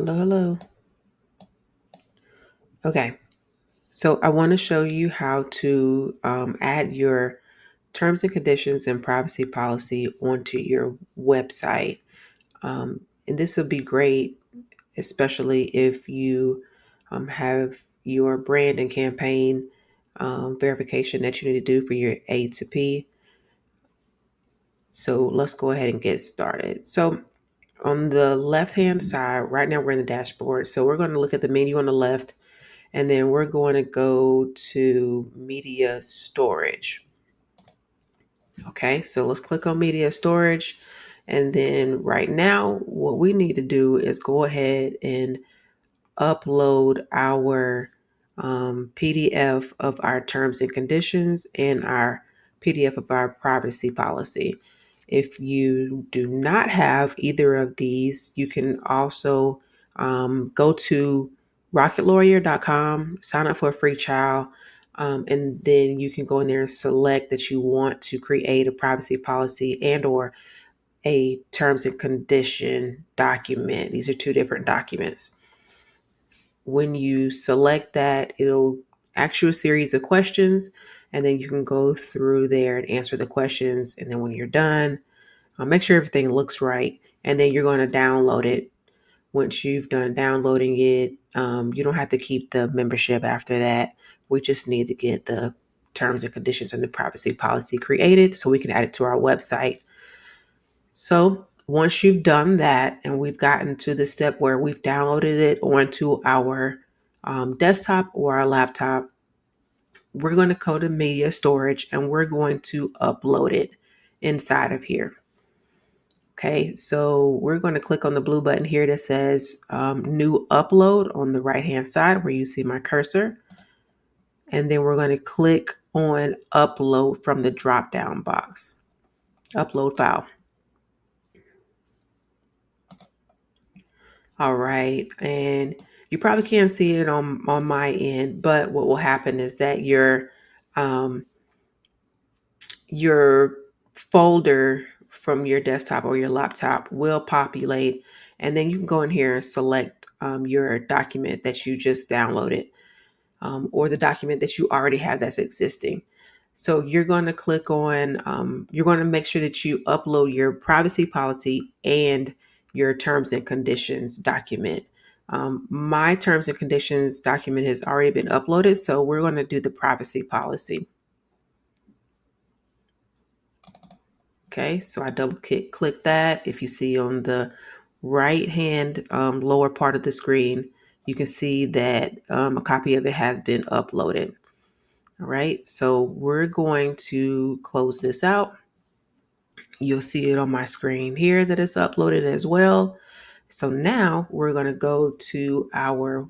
Hello, hello. Okay, so I want to show you how to add your terms and conditions and privacy policy onto your website. And this will be great, especially if you have your brand and campaign verification that you need to do for your A to P. So let's go ahead and get started. So on the left hand side, right now we're in the dashboard. So we're going to look at the menu on the left. And then we're going to go to media storage. Okay, so let's click on media storage. And then right now, what we need to do is go ahead and upload our PDF of our terms and conditions and our PDF of our privacy policy. If you do not have either of these, you can also go to rocketlawyer.com, sign up for a free trial, and then you can go in there and select that you want to create a privacy policy and or a terms and condition document. These are two different documents. When you select that, it'll ask you a series of questions, and then you can go through there and answer the questions. And then when you're done, make sure everything looks right, and then you're going to download it. Once you've done downloading it, you don't have to keep the membership after that. We just need to get the terms and conditions and the privacy policy created so we can add it to our website. So once you've done that and we've gotten to the step where we've downloaded it onto our desktop or our laptop, we're going to go to media storage and we're going to upload it inside of here. Okay, so we're going to click on the blue button here that says new upload on the right hand side where you see my cursor. And then we're going to click on upload from the drop down box, upload file. All right. And you probably can't see it on my end, but what will happen is that um, your folder from your desktop or your laptop will populate, and then you can go in here and select your document that you just downloaded, or the document that you already have that's existing. So you're going to click on, you're going to make sure that you upload your privacy policy and your terms and conditions document. My terms and conditions document has already been uploaded, so we're going to do the privacy policy. Okay, so I double click that. If you see on the right hand lower part of the screen, you can see that a copy of it has been uploaded. All right, so we're going to close this out. You'll see it on my screen here that it's uploaded as well. So now we're going to go to our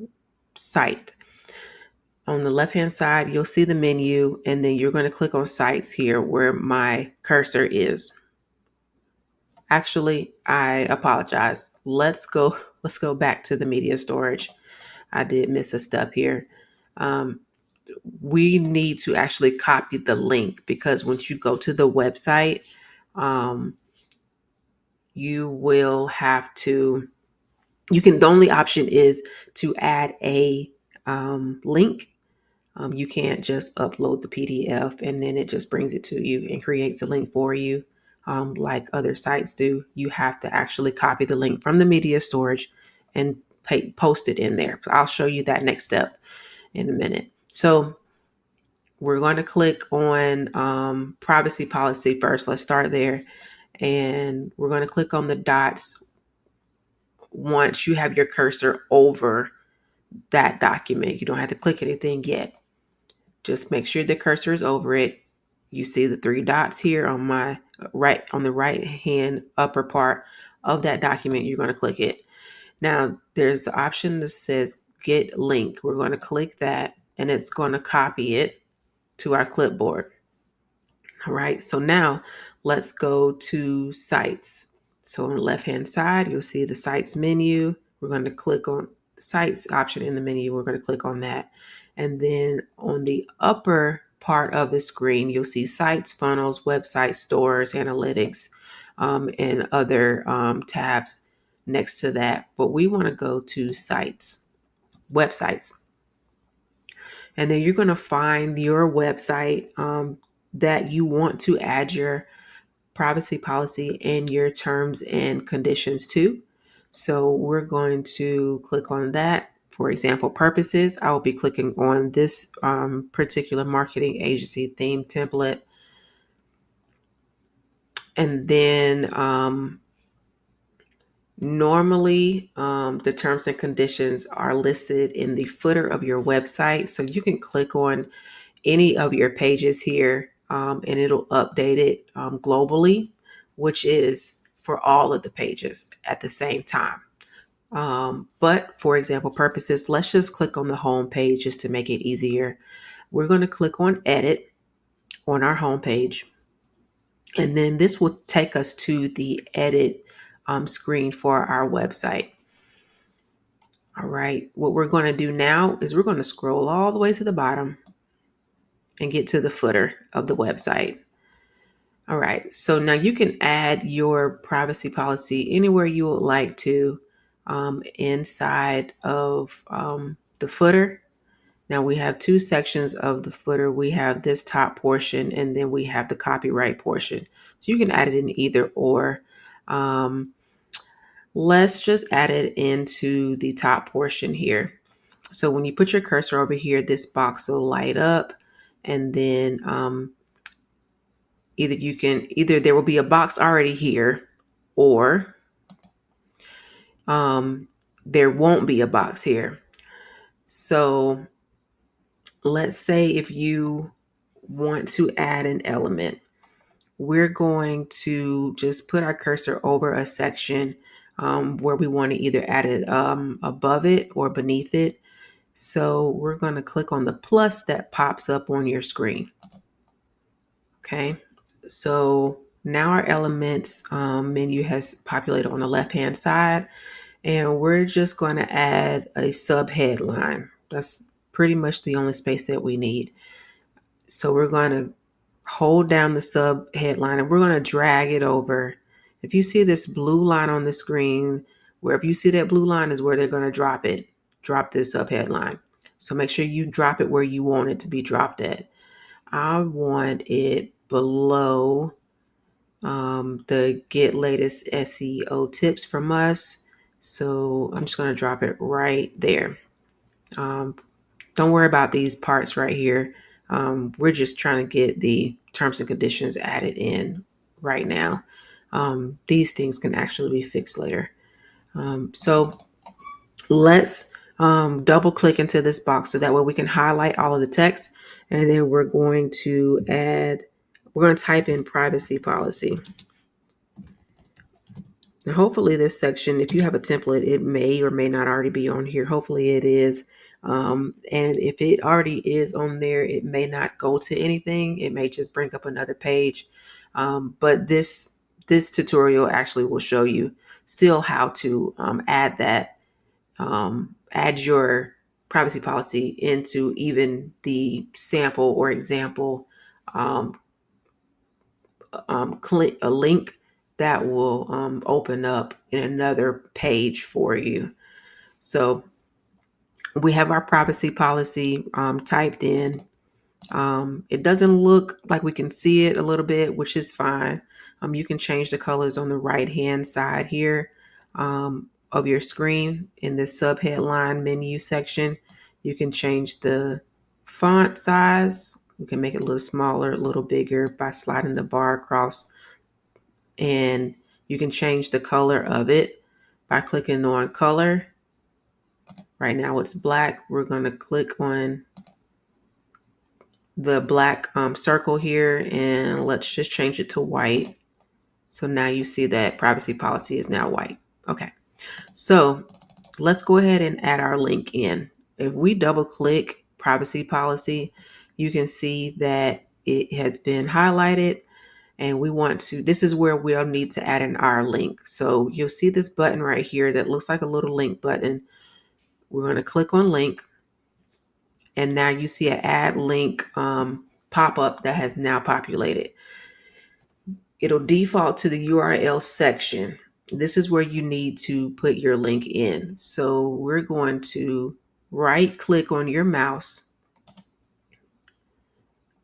site. On the left hand side, you'll see the menu, and then you're going to click on sites here where my cursor is. Actually, I apologize. Let's go back to the media storage. I did miss a step here. Um, we need to actually copy the link because once you go to the website, you will have to, the only option is to add a link. You can't just upload the PDF and then it just brings it to you and creates a link for you, like other sites do. You have to actually copy the link from the media storage and post it in there. I'll show you that next step in a minute. So we're going to click on privacy policy first. Let's start there. And we're going to click on the dots once you have your cursor over that document. You don't have to click anything yet. Just make sure the cursor is over it. You see the three dots here on my right, on the right hand upper part of that document. You're going to click it. Now there's the option that says get link. We're going to click that and it's going to copy it to our clipboard. All right. So now let's go to sites. So on the left hand side, you'll see the sites menu. We're going to click on the sites option in the menu. We're going to click on that. And then on the upper part of the screen, you'll see sites, funnels, websites, stores, analytics, and other tabs. next to that, but we want to go to sites, websites. And then you're going to find your website that you want to add your privacy policy and your terms and conditions to. So we're going to click on that. For example purposes, I will be clicking on this particular marketing agency theme template. And then normally the terms and conditions are listed in the footer of your website. So you can click on any of your pages here and it'll update it globally, which is for all of the pages at the same time. But for example purposes, let's just click on the home page just to make it easier. We're going to click on edit on our home page. And then this will take us to the edit screen for our website. All right. What we're going to do now is we're going to scroll all the way to the bottom and get to the footer of the website. All right. So now you can add your privacy policy anywhere you would like to inside of the footer. Now we have two sections of the footer. We have this top portion and then we have the copyright portion. So you can add it in either or. Let's just add it into the top portion here. So when you put your cursor over here, this box will light up and then either there will be a box already here or there won't be a box here. So let's say if you want to add an element, we're going to just put our cursor over a section where we want to either add it above it or beneath it. So we're going to click on the plus that pops up on your screen. Okay, so now our elements menu has populated on the left hand side, and we're just going to add a sub headline. That's pretty much the only space that we need. So we're going to hold down the sub headline and we're going to drag it over. If you see this blue line on the screen, wherever you see that blue line is where they're going to drop this sub headline. So make sure you drop it where you want it to be dropped at. I want it below the get latest SEO tips from us. So I'm just going to drop it right there. Don't worry about these parts right here. We're just trying to get the terms and conditions added in right now. These things can actually be fixed later. So let's double click into this box so that way we can highlight all of the text. And then we're going to type in privacy policy. Now, hopefully this section, if you have a template, it may or may not already be on here. Hopefully it is. And if it already is on there, it may not go to anything. It may just bring up another page. But this tutorial actually will show you still how to add your privacy policy into even the sample or example click a link that will open up in another page for you. So we have our privacy policy typed in. It doesn't look like we can see it a little bit, which is fine. You can change the colors on the right hand side here of your screen in the sub headline menu section. You can change the font size. We can make it a little smaller, a little bigger by sliding the bar across. And you can change the color of it by clicking on color. Right now it's black. We're going to click on the black circle here and let's just change it to white. So now you see that privacy policy is now white. Okay, so let's go ahead and add our link in. If we double click privacy policy, you can see that it has been highlighted. And this is where we'll need to add in our link. So you'll see this button right here that looks like a little link button. We're going to click on link. And now you see an add link pop up that has now populated. It'll default to the URL section. this is where you need to put your link in. So we're going to right click on your mouse,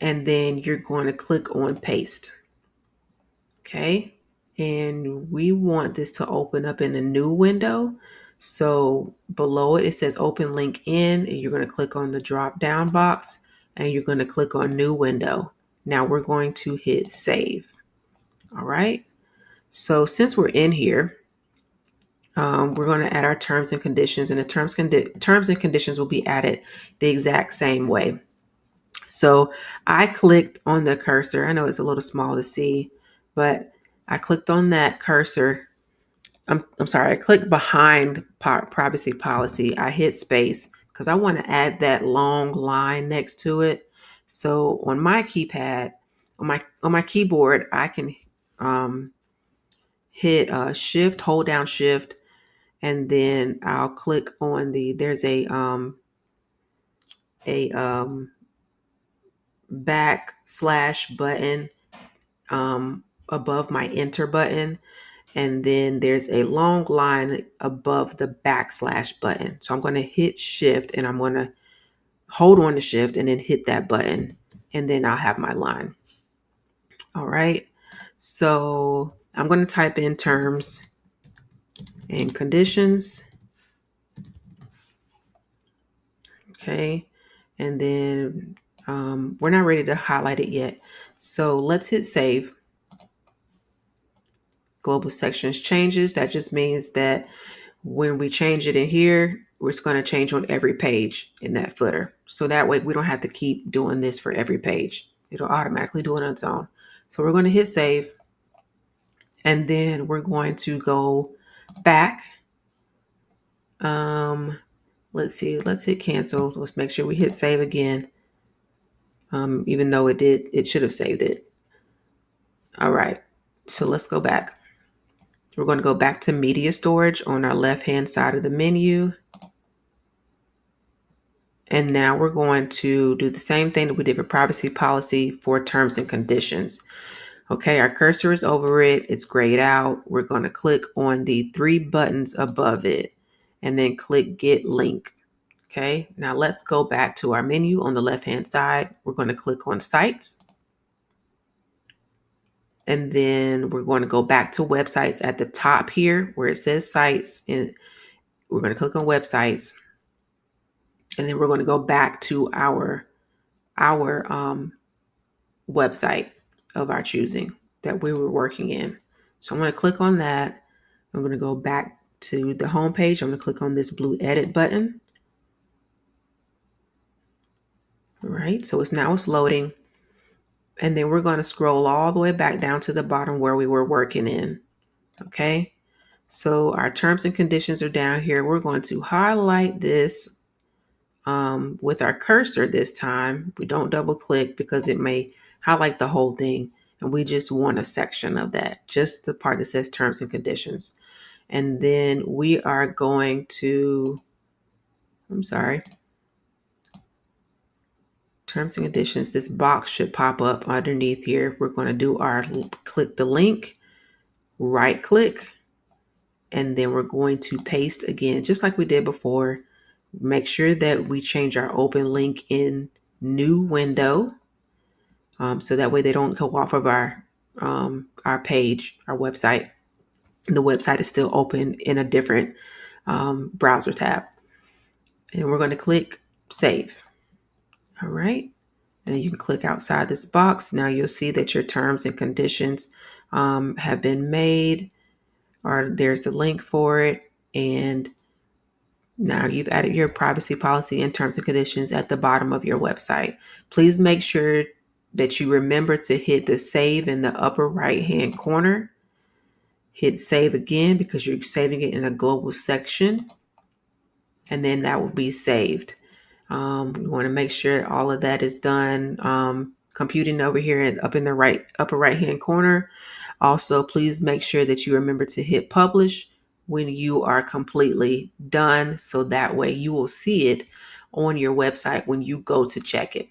and then you're going to click on paste. Okay. And we want this to open up in a new window. So below it, it says open link in, and you're going to click on the drop down box and you're going to click on new window. Now we're going to hit save. All right. So since we're in here, we're going to add our terms and conditions, and the terms and conditions will be added the exact same way. So I clicked on the cursor. I know it's a little small to see, but I clicked on that cursor. I'm sorry. I clicked behind privacy policy. I hit space because I want to add that long line next to it. So on my keypad, on my keyboard, I can hit hold down shift, and then I'll click on there's a backslash button above my enter button. And then there's a long line above the backslash button. So I'm going to hit shift, and I'm going to hold on to shift and then hit that button. And then I'll have my line. All right. So I'm going to type in terms and conditions. Okay. And then we're not ready to highlight it yet. So let's hit save. Global sections changes. That just means that when we change it in here, it's going to change on every page in that footer. So that way we don't have to keep doing this for every page. It'll automatically do it on its own. So we're going to hit save. And then we're going to go back. Let's see. Let's hit cancel. Let's make sure we hit save again. Even though it should have saved it. All right. So let's go back. We're going to go back to media storage on our left-hand side of the menu. And now we're going to do the same thing that we did for privacy policy for terms and conditions. Okay, our cursor is over it. It's grayed out. We're going to click on the 3 buttons above it and then click get link. Okay, now let's go back to our menu on the left-hand side. We're going to click on sites. And then we're going to go back to websites at the top here where it says sites. And we're going to click on websites. And then we're going to go back to our website of our choosing that we were working in. So I'm going to click on that. I'm going to go back to the home page. I'm going to click on this blue edit button. All right. So it's loading. And then we're going to scroll all the way back down to the bottom where we were working in. Okay. So our terms and conditions are down here. We're going to highlight this with our cursor this time. We don't double click because it may highlight the whole thing. And we just want a section of that, just the part that says terms and conditions. And then we are going to, terms and conditions. This box should pop up underneath here. We're going to do click the link, right click, and then we're going to paste again, just like we did before. Make sure that we change our open link in new window. So that way they don't go off of our page, our website. The website is still open in a different browser tab. And we're going to click save. All right. And then you can click outside this box. Now you'll see that your terms and conditions have been made, or there's a link for it. And now you've added your privacy policy and terms and conditions at the bottom of your website. Please make sure that you remember to hit the save in the upper right-hand corner. Hit save again because you're saving it in a global section. And then that will be saved. You want to make sure all of that is done. Computing over here up in the upper right-hand corner. Also, please make sure that you remember to hit publish when you are completely done. So that way you will see it on your website when you go to check it.